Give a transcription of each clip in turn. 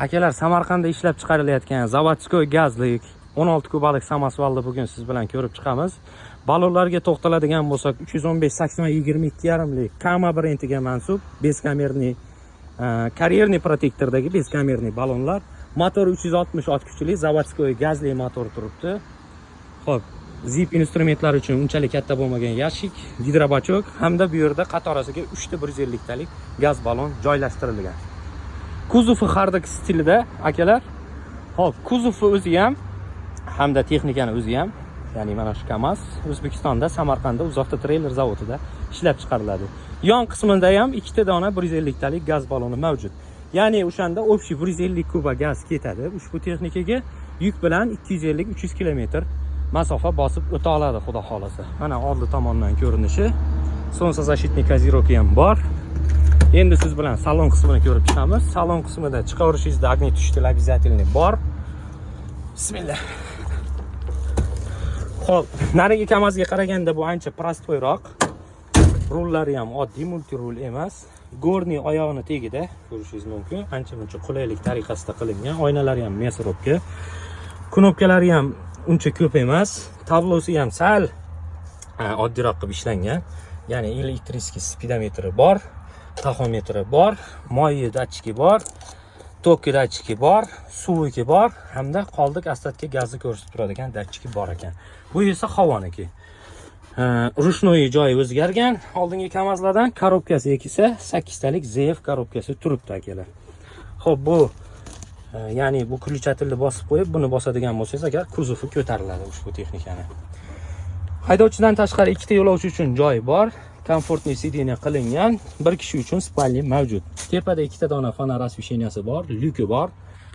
Akalar, Samarqandda ishlab chiqarilayotgan zavodskoy gazlik 16 kubalik samosvalni bugun siz bilan ko'rib chiqamiz. Balonlarga to'xtaladigan bo'lsak, 315-80-22,5 lik Kama brendiga mansub beskamerniy karyerniy protektordagi beskamerniy balonlar. Motor 360 ot kuchli zavodskoy gazli motor turibdi. Xo'p, zip instrumentlar uchun unchalik katta bo'lmagan yashik, gidrobachok hamda bu yerda qatorasiga 3 ta 150 talik gaz balon joylashtirilgan. Kuzovi Hardak stilida akalar. Hop, kuzovi o'zi ham hamda texnikani o'zi ham, ya'ni mana shu KAMAZ O'zbekistonda Samarqandda Uzavto treyler zavodida ishlab chiqariladi. Yon qismida ham 2 ta dona 150 talik gaz baloni mavjud. Ya'ni o'shanda общий 150 kuba gaz ketadi. Ushbu texnikaga yuk bilan 250-300 km masofa bosib o'ta oladi, xudo xolasa. Mana oldi tomondan ko'rinishi. Солнце защитный козировка ham bor. Endi siz bilan salon qismini ko'rib chiqamiz. Salon qismida chiqaverishingizda огнетушитель обязательный bor. Bismillah. Xo'p, narigi KAMAZga qaraganda bu ancha prostoyroq. Rullari ham oddiy multirul emas. Gorniy oyog'ini tegida ko'rishingiz mumkin. Ancha-muncha qulaylik tariqasida qilingan. Oynalari ham mesrobga. Knopkalari ham uncha ko'p emas. Tablosi ham sal oddiyroq qilib ishlangan. Ya'ni elektriskiy spidometri bor, taxometri bor, moyi datchiki bor, tokki datchiki bor, suviki bor hamda qoldiq ostatga gazni ko'rsatib turadigan datchiki bor ekan. Bu esa havoniki. Rushnoyi joyi o'zgargan. Oldingi KAMAZlardan korobkasi esa 8 talik ZF korobkasi turibdi akalar. Xo'p, bu ya'ni bu ключателni bosib qo'yib, buni bosadigan bo'lsangiz agar kuzovi ko'tariladi ushbu texnikani. Haydovchidan tashqari 2 ta yo'lovchi uchun joy bor. Komfortli sideniya qilingan. Bir kishi uchun spalni mavjud. Tepada 2 ta dona fonar osvesheniyasi bor, lyuki bor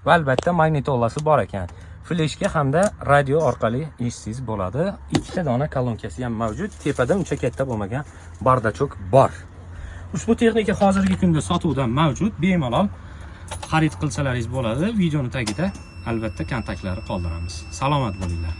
va albatta magnitolasi bor ekan. Fleshga hamda radio orqali eshitsangiz bo'ladi. 2 ta dona kolonkasi ham mavjud. Tepada uncha katta bo'lmagan bardachok bor. Ushbu texnika hozirgi kunda sotuvda mavjud. Bemalol xarid qilsalaringiz bo'ladi. Videoni tagida albatta kontaktlari qoldiramiz. Salomat bo'linglar.